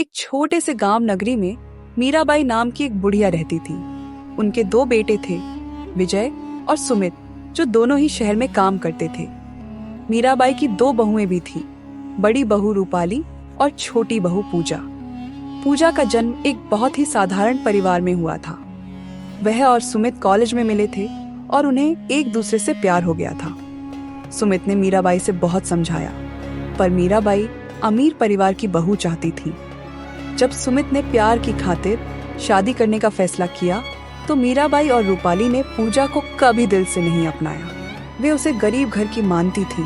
एक छोटे से गांव नगरी में मीराबाई नाम की एक बुढ़िया रहती थी। उनके दो बेटे थे, विजय और सुमित, जो दोनों ही शहर में काम करते थे। मीराबाई की दो बहुएं भी थीं, बड़ी बहू रूपाली और छोटी बहू पूजा। पूजा का जन्म एक बहुत ही साधारण परिवार में हुआ था। वह और सुमित कॉलेज में मिले थे और उन्हें एक दूसरे से प्यार हो गया था। सुमित ने मीराबाई से बहुत समझाया, पर मीराबाई अमीर परिवार की बहू चाहती थी। जब सुमित ने प्यार की खातिर शादी करने का फैसला किया, तो मीराबाई और रूपाली ने पूजा को कभी दिल से नहीं अपनाया। वे उसे गरीब घर की मानती थी।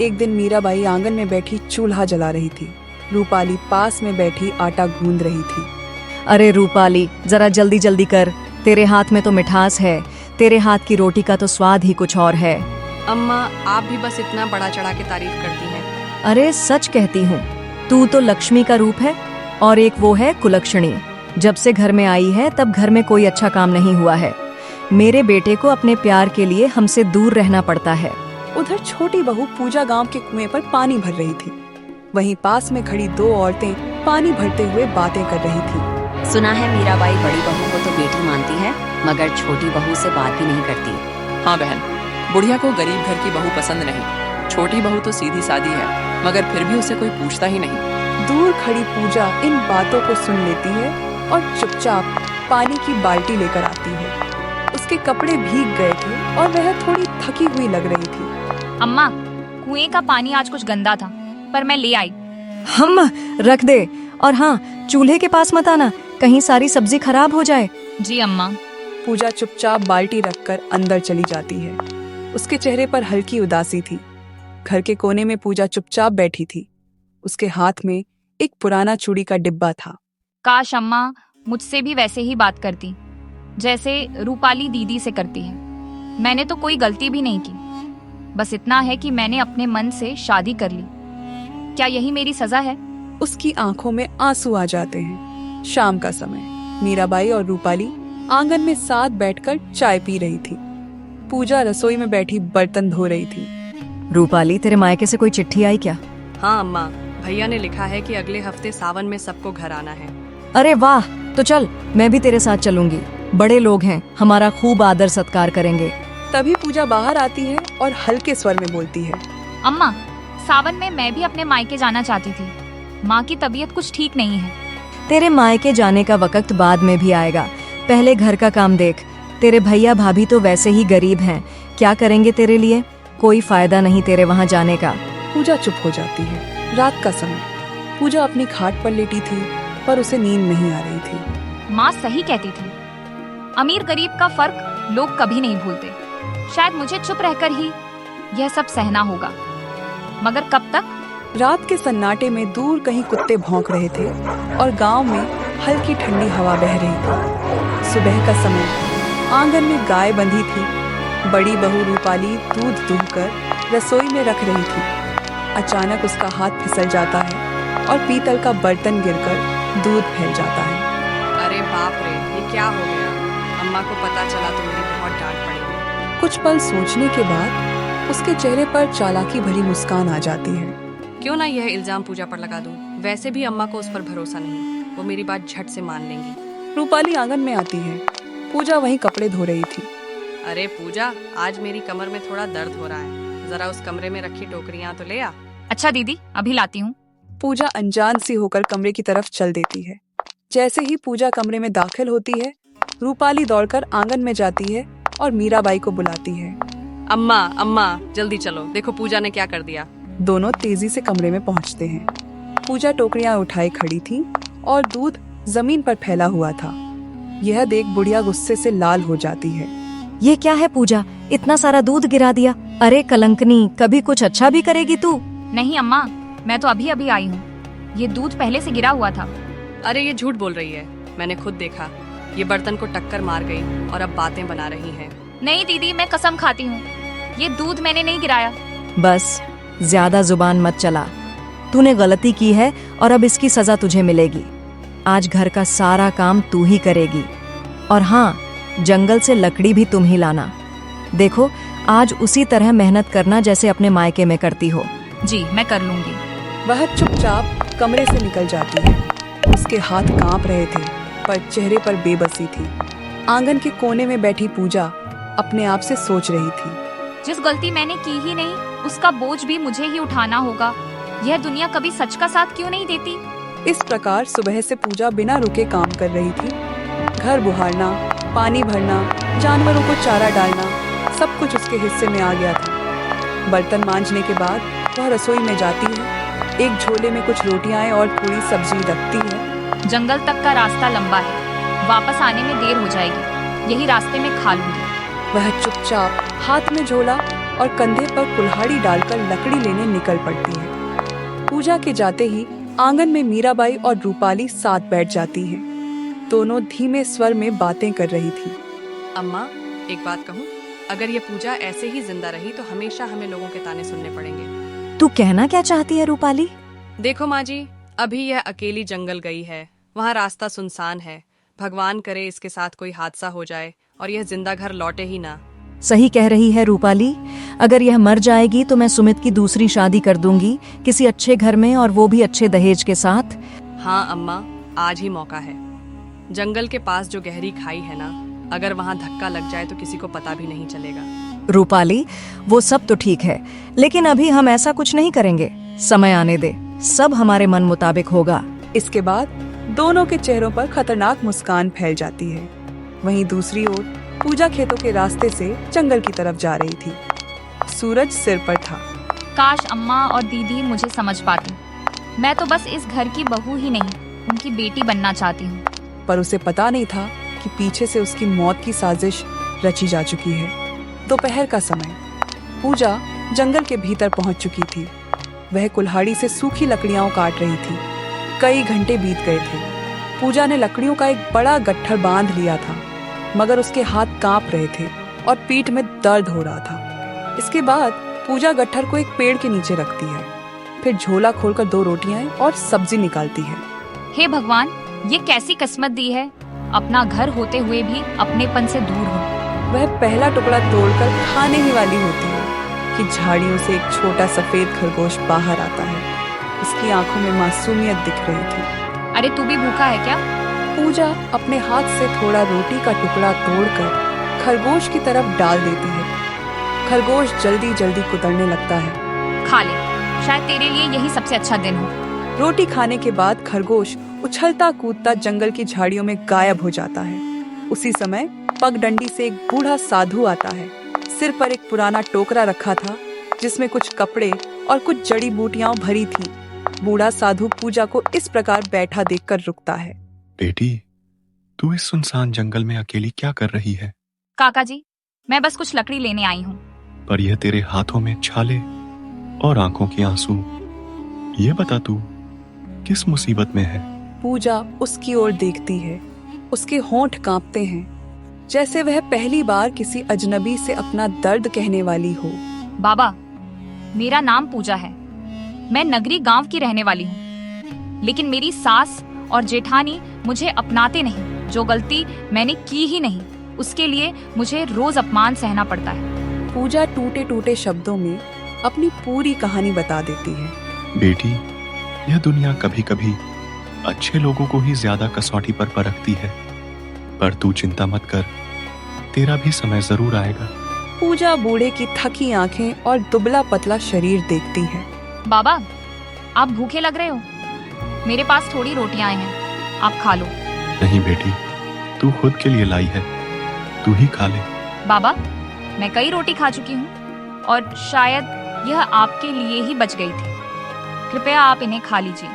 एक दिन मीराबाई आंगन में बैठी चूल्हा जला रही थी। रूपाली पास में बैठी आटा गूंद रही थी। अरे रूपाली, जरा जल्दी जल्दी कर, तेरे हाथ में तो मिठास है। तेरे हाथ की रोटी का तो स्वाद ही कुछ और है। अम्मा, आप भी बस इतना बड़ा चढ़ा के तारीफ करती हैं। अरे सच कहती हूँ, तू तो लक्ष्मी का रूप है और एक वो है कुलक्षणी। जब से घर में आई है तब घर में कोई अच्छा काम नहीं हुआ है। मेरे बेटे को अपने प्यार के लिए हमसे दूर रहना पड़ता है। उधर छोटी बहू पूजा गांव के कुएं पर पानी भर रही थी। वहीं पास में खड़ी दो औरतें पानी भरते हुए बातें कर रही थी। सुना है मीराबाई बड़ी बहू को तो बेटी मानती है, मगर छोटी बहू से बात भी नहीं करती। हाँ बहन, बुढ़िया को गरीब घर की बहू पसंद नहीं। छोटी बहू तो सीधी सादी है, मगर फिर भी उसे कोई पूछता ही नहीं। दूर खड़ी पूजा इन बातों को सुन लेती है और चुपचाप पानी की बाल्टी लेकर आती है। उसके कपड़े भीग गए थे और वह थोड़ी थकी हुई लग रही थी। अम्मा, कुएं का पानी आज कुछ गंदा था, पर मैं ले आई। हम रख दे, और हाँ, चूल्हे के पास मत आना, कहीं सारी सब्जी खराब हो जाए। जी अम्मा। पूजा चुपचाप बाल्टी रखकर अंदर चली जाती है। उसके चेहरे पर हल्की उदासी थी। घर के कोने में पूजा चुपचाप बैठी थी। उसके हाथ में एक पुराना चूड़ी का डिब्बा था। काश अम्मा मुझसे भी वैसे ही बात करती, जैसे रूपाली दीदी से करती है। मैंने तो कोई गलती भी नहीं की, बस इतना है कि मैंने अपने मन से शादी कर ली। क्या यही मेरी सजा है? उसकी आंखों में आंसू आ जाते हैं। शाम का समय, मीराबाई और रूपाली आंगन में साथ बैठकर चाय पी रही थी। पूजा रसोई में बैठी बर्तन धो रही थी। रूपाली, तेरे मायके से कोई चिट्ठी आई क्या? हाँ अम्मा, भैया ने लिखा है कि अगले हफ्ते सावन में सबको घर आना है। अरे वाह, तो चल, मैं भी तेरे साथ चलूंगी। बड़े लोग हैं, हमारा खूब आदर सत्कार करेंगे। तभी पूजा बाहर आती है और हल्के स्वर में बोलती है, अम्मा, सावन में मैं भी अपने मायके जाना चाहती थी। माँ की तबीयत कुछ ठीक नहीं है। तेरे मायके जाने का वक्त बाद में भी आएगा, पहले घर का काम देख। तेरे भैया भाभी तो वैसे ही गरीब हैं, क्या करेंगे तेरे लिए? कोई फायदा नहीं तेरे वहाँ जाने का। पूजा चुप हो जाती है। रात का समय, पूजा अपनी खाट पर लेटी थी, पर उसे नींद नहीं आ रही थी। माँ सही कहती थी, अमीर गरीब का फर्क लोग कभी नहीं भूलते। शायद मुझे चुप रहकर ही यह सब सहना होगा, मगर कब तक? रात के सन्नाटे में दूर कहीं कुत्ते भौंक रहे थे और गांव में हल्की ठंडी हवा बह रही थी। सुबह का समय, आंगन में गाय बंधी थी। बड़ी बहू रूपाली दूध दूहकर रसोई में रख रही थी। अचानक उसका हाथ फिसल जाता है और पीतल का बर्तन गिरकर दूध फैल जाता है। अरे बाप रे, ये क्या हो गया? अम्मा को पता चला तो मेरी बहुत डांट पड़ेगी। कुछ पल सोचने के बाद उसके चेहरे पर चालाकी भरी मुस्कान आ जाती है। क्यों ना यह इल्जाम पूजा पर लगा दूं? वैसे भी अम्मा को उस पर भरोसा नहीं, वो मेरी बात झट से मान लेंगी। रूपाली आंगन में आती है। पूजा वहीं कपड़े धो रही थी। अरे पूजा, आज मेरी कमर में थोड़ा दर्द हो रहा है, जरा उस कमरे में रखी टोकरियां तो ले आ। अच्छा दीदी, अभी लाती हूँ। पूजा अनजान सी होकर कमरे की तरफ चल देती है। जैसे ही पूजा कमरे में दाखिल होती है, रूपाली दौड़कर आंगन में जाती है और मीराबाई को बुलाती है। अम्मा अम्मा, जल्दी चलो, देखो पूजा ने क्या कर दिया। दोनों तेजी से कमरे में पहुंचते हैं। पूजा टोकरियां उठाए खड़ी थी और दूध जमीन पर फैला हुआ था। यह देख बुढ़िया गुस्से से लाल हो जाती है। ये क्या है पूजा, इतना सारा दूध गिरा दिया? अरे कलंकनी, कभी कुछ अच्छा भी करेगी तू? नहीं अम्मा, मैं तो अभी अभी आई हूँ। ये दूध पहले से गिरा हुआ था। अरे ये झूठ बोल रही है, मैंने खुद देखा। ये बर्तन को टक्कर मार गई और अब बातें बना रही है। नहीं दीदी, मैं कसम खाती हूँ, ये दूध मैंने नहीं गिराया। बस ज्यादा जुबान मत चला। तूने गलती की है और अब इसकी सजा तुझे मिलेगी। आज घर का सारा काम तू ही करेगी, और हाँ, जंगल से लकड़ी भी तुम ही लाना। देखो, आज उसी तरह मेहनत करना जैसे अपने मायके में करती हो। जी, मैं कर लूंगी। वह चुपचाप कमरे से निकल जाती है। उसके हाथ कांप रहे थे, पर चेहरे पर बेबसी थी। आंगन के कोने में बैठी पूजा अपने आप से सोच रही थी। जिस गलती मैंने की ही नहीं, उसका बोझ भी मुझे ही उठाना होगा। यह दुनिया कभी सच का साथ क्यों नहीं देती? इस प्रकार सुबह से पूजा बिना रुके काम कर रही थी। घर बुहारना, पानी भरना, जानवरों को चारा डालना, सब कुछ उसके हिस्से में आ गया था। बर्तन मांजने के बाद वह रसोई में जाती है, एक झोले में कुछ रोटियां और थोड़ी सब्जी रखती है। जंगल तक का रास्ता लंबा है, वापस आने में देर हो जाएगी। यही रास्ते में खा लूंगी। वह चुपचाप हाथ में झोला और कंधे पर कुल्हाड़ी डालकर लकड़ी लेने निकल पड़ती है। पूजा के जाते ही आंगन में मीराबाई और रूपाली साथ बैठ जाती हैं। दोनों धीमे स्वर में बातें कर रही थी। अम्मा, एक बात कहूँ, अगर ये पूजा ऐसे ही जिंदा रही तो हमेशा हमें लोगों के ताने सुनने पड़ेंगे। तू कहना क्या चाहती है रूपाली? देखो माँ जी, अभी यह अकेली जंगल गई है, वहाँ रास्ता सुनसान है। भगवान करे इसके साथ कोई हादसा हो जाए और यह जिंदा घर लौटे ही ना। सही कह रही है रूपाली। अगर यह मर जाएगी तो मैं सुमित की दूसरी शादी कर दूंगी, किसी अच्छे घर में, और वो भी अच्छे दहेज के साथ। हाँ अम्मा, आज ही मौका है। जंगल के पास जो गहरी खाई है ना, अगर वहाँ धक्का लग जाए तो किसी को पता भी नहीं चलेगा। रूपाली, वो सब तो ठीक है, लेकिन अभी हम ऐसा कुछ नहीं करेंगे। समय आने दे, सब हमारे मन मुताबिक होगा। इसके बाद दोनों के चेहरों पर खतरनाक मुस्कान फैल जाती है। वहीं दूसरी ओर पूजा खेतों के रास्ते से जंगल की तरफ जा रही थी। सूरज सिर पर था। काश अम्मा और दीदी मुझे समझ पाती। मैं तो बस इस घर की बहू ही नहीं, उनकी बेटी बनना चाहती हूँ। पर उसे पता नहीं था कि पीछे से उसकी मौत की साजिश रची जा चुकी है। दोपहर का समय, पूजा जंगल के भीतर पहुंच चुकी थी। वह कुल्हाड़ी से सूखी लकड़ियां काट रही थी। कई घंटे बीत गए थे। पूजा ने लकड़ियों का एक बड़ा गट्ठर बांध लिया था, मगर उसके हाथ कांप रहे थे और पीठ में दर्द हो रहा था। इसके बाद पूजा गट्ठर को एक पेड़ के नीचे रखती है, फिर झोला खोलकर 2 रोटियां और सब्जी निकालती है। हे भगवान, ये कैसी किस्मत दी है, अपना घर होते हुए भी अपनेपन से दूर हूँ। वह पहला टुकड़ा तोड़कर खाने ही वाली होती है कि झाड़ियों से एक छोटा सफेद खरगोश बाहर आता है। उसकी आंखों में मासूमियत दिख रही थी। अरे तू भी भूखा है क्या? पूजा अपने हाथ से थोड़ा रोटी का टुकड़ा तोड़कर खरगोश की तरफ डाल देती है। खरगोश जल्दी जल्दी कुतरने लगता है। खा ले, शायद तेरे लिए यही सबसे अच्छा दिन हो। रोटी खाने के बाद खरगोश उछलता कूदता जंगल की झाड़ियों में गायब हो जाता है। उसी समय पगडंडी से एक बूढ़ा साधु आता है। सिर पर एक पुराना टोकरा रखा था जिसमें कुछ कपड़े और कुछ जड़ी बूटियां भरी थी। बूढ़ा साधु पूजा को इस प्रकार बैठा देखकर रुकता है। बेटी, तू इस सुनसान जंगल में अकेली क्या कर रही है? काका जी, मैं बस कुछ लकड़ी लेने आई हूँ। पर यह तेरे हाथों में छाले और आंखों के आंसू, ये बता तू किस मुसीबत में है? पूजा उसकी ओर देखती है। उसके होंठ कांपते हैं, जैसे वह पहली बार किसी अजनबी से अपना दर्द कहने वाली हो। बाबा, मेरा नाम पूजा है। मैं नगरी गांव की रहने वाली हूँ, लेकिन मेरी सास और जेठानी मुझे अपनाते नहीं। जो गलती मैंने की ही नहीं, उसके लिए मुझे रोज अपमान सहना पड़ता है। पूजा टूटे टूटे शब्दों में अपनी पूरी कहानी बता देती है। बेटी, यह दुनिया कभी कभी अच्छे लोगों को ही ज्यादा कसौटी पर परखती है, पर तू चिंता मत कर, तेरा भी समय जरूर आएगा। पूजा बूढ़े की थकी आंखें और दुबला पतला शरीर देखती है। बाबा, आप भूखे लग रहे हो? मेरे पास थोड़ी रोटियां हैं, आप खा लो। नहीं बेटी, तू खुद के लिए लाई है, तू ही खा ले। बाबा, मैं कई रोटी खा चुकी हूँ और शायद यह आपके लिए ही बच गई थी। कृपया आप इन्हें खा लीजिए।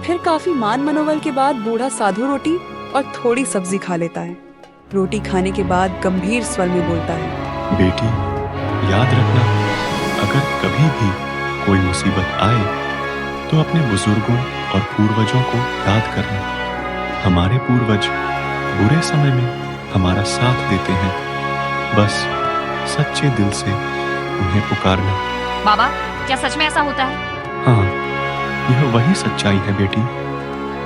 फिर काफी मान मनोबल के बाद बूढ़ा साधु रोटी और थोड़ी सब्जी खा लेता है। रोटी खाने के बाद गंभीर स्वर में बोलता है, बेटी, याद रखना, अगर कभी भी कोई मुसीबत आए तो अपने बुजुर्गों और पूर्वजों को याद करना। हमारे पूर्वज बुरे समय में हमारा साथ देते हैं, बस सच्चे दिल से उन्हें पुकारना। बाबा, क्या सच में ऐसा होता है? हाँ, यह वही सच्चाई है बेटी,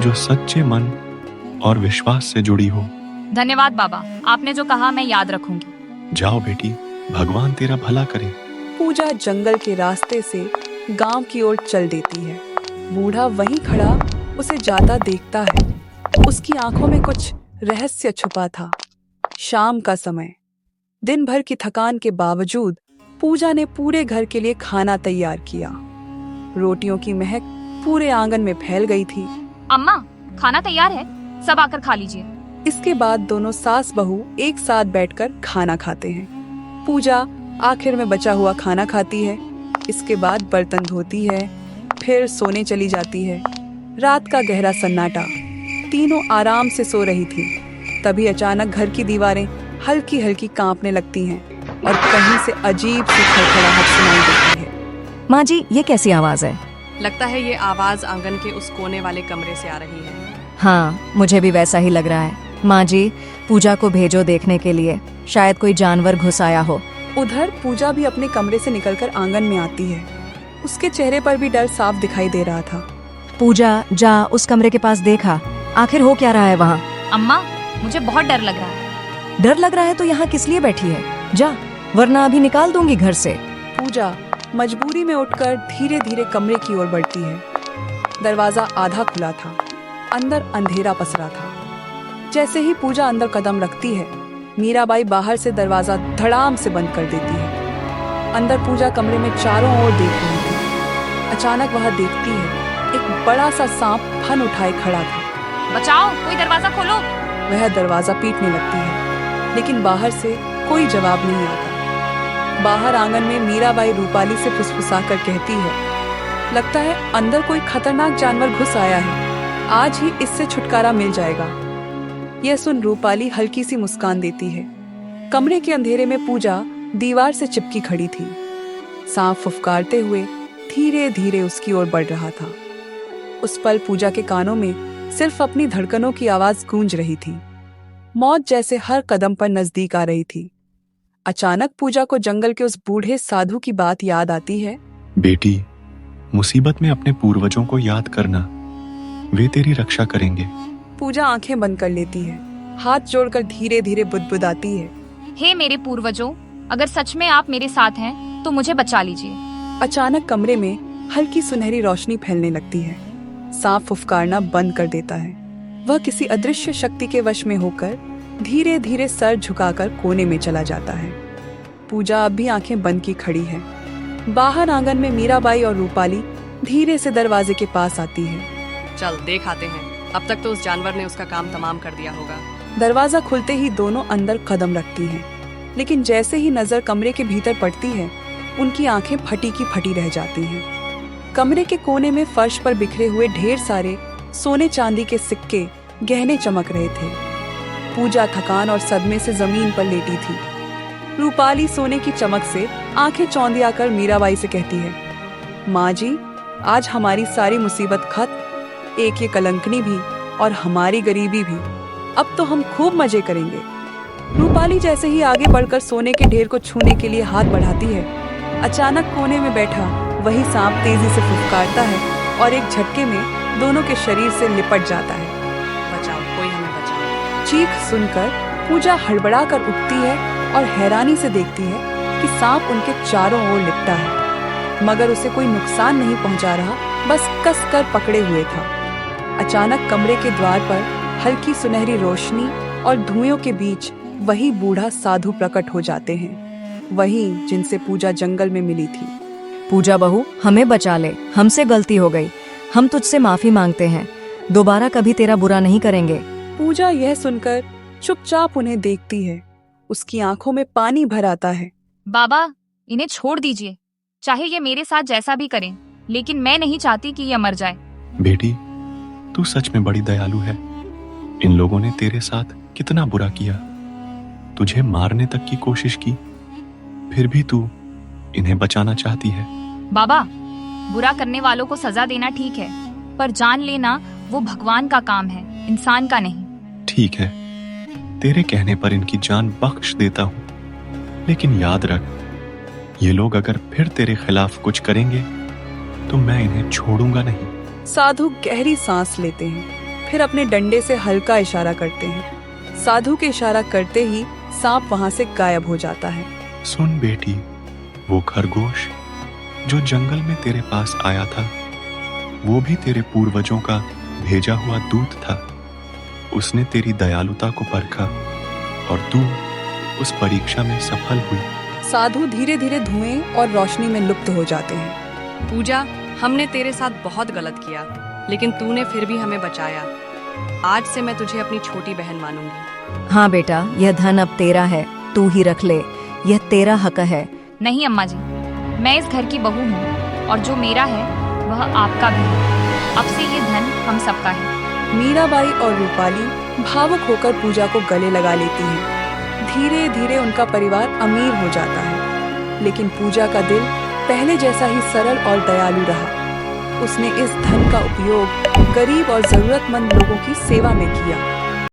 जो सच्चे मन और विश्वास से जुड़ी हो। धन्यवाद बाबा, आपने जो कहा मैं याद रखूंगी। जाओ बेटी, भगवान तेरा भला करे। पूजा जंगल के रास्ते से गांव की ओर चल देती है। बूढ़ा वहीं खड़ा उसे जाता देखता है। उसकी आंखों में कुछ रहस्य छुपा था। शाम का समय। दिन भर की थकान के बावजूद पूजा ने पूरे घर के लिए खाना तैयार किया। रोटियों की महक पूरे आंगन में फैल गई थी। अम्मा, खाना तैयार है, सब आकर खा लीजिए। इसके बाद दोनों सास बहू एक साथ बैठकर खाना खाते हैं। पूजा आखिर में बचा हुआ खाना खाती है। इसके बाद बर्तन धोती है, फिर सोने चली जाती है। रात का गहरा सन्नाटा। तीनों आराम से सो रही थी। तभी अचानक घर की दीवारें हल्की हल्की कांपने लगती हैं और कहीं से अजीब सी खड़खड़ाहट सुनाई देती है। माँ जी, ये कैसी आवाज है? लगता है ये आवाज आंगन के उस कोने वाले कमरे से आ रही है। हाँ, मुझे भी वैसा ही लग रहा है। माँ जी, पूजा को भेजो देखने के लिए, शायद कोई जानवर घुस आया हो। उधर पूजा भी अपने कमरे से निकलकर आंगन में आती है। उसके चेहरे पर भी डर साफ दिखाई दे रहा था। पूजा, जा उस कमरे के पास देखा, आखिर हो क्या रहा है वहाँ? अम्मा, मुझे बहुत डर लग रहा है। डर लग रहा है तो यहाँ किस लिए बैठी है? जा, वरना अभी निकाल दूंगी घर से। पूजा मजबूरी में उठकर धीरे धीरे कमरे की ओर बढ़ती है। दरवाजा आधा खुला था, अंदर अंधेरा पसरा था। जैसे ही पूजा अंदर कदम रखती है, मीराबाई बाहर से दरवाजा धड़ाम से बंद कर देती है। अंदर पूजा कमरे में चारों ओर देख रही थी। अचानक वह देखती है एक बड़ा सा सांप फन उठाए खड़ा था। बचाओ, कोई दरवाजा खोलो। वह दरवाजा पीटने लगती है, लेकिन बाहर से कोई जवाब नहीं आता। बाहर आंगन में मीराबाई रूपाली से फुसफुसाकर कहती है, लगता है अंदर कोई खतरनाक जानवर घुस आया है, आज ही इससे छुटकारा मिल जाएगा। यह सुन रूपाली हल्की सी मुस्कान देती है। कमरे के अंधेरे में पूजा दीवार से चिपकी खड़ी थी। सांप फुफकारते हुए धीरे धीरे उसकी ओर बढ़ रहा था। उस पल पूजा के कानों में सिर्फ अपनी धड़कनों की आवाज गूंज रही थी। मौत जैसे हर कदम पर नजदीक आ रही थी। अचानक पूजा को जंगल के उस बूढ़े साधु की बात याद आती है। बेटी, मुसीबत में अपने पूर्वजों को याद करना, वे तेरी रक्षा करेंगे। पूजा आंखें बंद कर लेती है, हाथ जोड़कर धीरे धीरे बुदबुदाती है, हे मेरे पूर्वजों, अगर सच में आप मेरे साथ हैं तो मुझे बचा लीजिए। अचानक कमरे में हल्की सुनहरी रोशनी फैलने लगती है। सांप फुफकारना बंद कर देता है। वह किसी अदृश्य शक्ति के वश में होकर धीरे धीरे सर झुकाकर कोने में चला जाता है। पूजा अब भी आंखें बंद की खड़ी है। बाहर आंगन में मीराबाई और रूपाली धीरे से दरवाजे के पास आती है। चल देख आते हैं, अब तक तो उस जानवर ने उसका काम तमाम कर दिया होगा। दरवाजा खुलते ही दोनों अंदर कदम रखती हैं, लेकिन जैसे ही नजर कमरे के भीतर पड़ती है, उनकी आंखें फटी की फटी रह जाती हैं। कमरे के कोने में फर्श पर बिखरे हुए ढेर सारे सोने चांदी के सिक्के गहने चमक रहे थे। पूजा थकान और सदमे से जमीन पर लेटी थी। रूपाली सोने की चमक से आंखें चौंधिया कर मीराबाई से कहती है, माँ जी, आज हमारी सारी मुसीबत खत्म, एक ये कलंकनी भी और हमारी गरीबी भी। अब तो हम खूब मजे करेंगे। रूपाली जैसे ही आगे बढ़कर सोने के ढेर को छूने के लिए हाथ बढ़ाती है, अचानक कोने में बैठा वही सांप तेजी से फुफकारता है और एक झटके में दोनों के शरीर से लिपट जाता है। बचाओ, कोई हमें बचाओ। चीख सुनकर पूजा हड़बड़ा कर उठती है और हैरानी से देखती है कि सांप उनके चारों ओर लिपटा है, मगर उसे कोई नुकसान नहीं पहुंचा रहा, बस कस कर पकड़े हुए था। अचानक कमरे के द्वार पर हल्की सुनहरी रोशनी और धुएं के बीच वही बूढ़ा साधु प्रकट हो जाते हैं, वही जिनसे पूजा जंगल में मिली थी। पूजा बहू, हमें बचा ले, हमसे गलती हो गई, हम तुझसे माफी मांगते हैं, दोबारा कभी तेरा बुरा नहीं करेंगे। पूजा यह सुनकर चुपचाप उन्हें देखती है। उसकी आंखों में पानी भर आता है। बाबा, इन्हें छोड़ दीजिए, चाहे ये मेरे साथ जैसा भी करें, लेकिन मैं नहीं चाहती कि ये मर जाए। बेटी, तू सच में बड़ी दयालु है। इन लोगों ने तेरे साथ कितना बुरा किया, तुझे मारने तक की कोशिश की, फिर भी तू इन्हें बचाना चाहती है। बाबा, बुरा करने वालों को सजा देना ठीक है, पर जान लेना वो भगवान का काम है, इंसान का नहीं। ठीक है, तेरे कहने पर इनकी जान बख्श देता हूँ, लेकिन याद रख, ये लोग अगर फिर तेरे खिलाफ कुछ करेंगे तो मैं इन्हें छोड़ूंगा नहीं। साधु गहरी सांस लेते हैं, फिर अपने डंडे से हल्का इशारा करते हैं। साधु के इशारा करते ही सांप वहां से गायब हो जाता है। सुन बेटी, वो खरगोश जो जंगल में तेरे पास आया था, वो भी तेरे पूर्वजों का भेजा हुआ दूत था। उसने तेरी दयालुता को परखा और तू उस परीक्षा में सफल हुई। साधु धीरे धीरे धुएं और रोशनी में लुप्त हो जाते हैं। पूजा, हमने तेरे साथ बहुत गलत किया, लेकिन तूने फिर भी हमें बचाया। आज से मैं तुझे अपनी छोटी बहन मानूंगी। हाँ बेटा, यह धन अब तेरा है, तू ही रख ले, यह तेरा हक है। नहीं अम्मा जी, मैं इस घर की बहू हूँ और जो मेरा है वह आपका भी है। अब से ये धन हम सबका है। मीराबाई और रूपाली भावुक होकर पूजा को गले लगा लेती हैं। धीरे धीरे उनका परिवार अमीर हो जाता है, लेकिन पूजा का दिल पहले जैसा ही सरल और दयालु रहा। उसने इस धन का उपयोग गरीब और जरूरतमंद लोगों की सेवा में किया।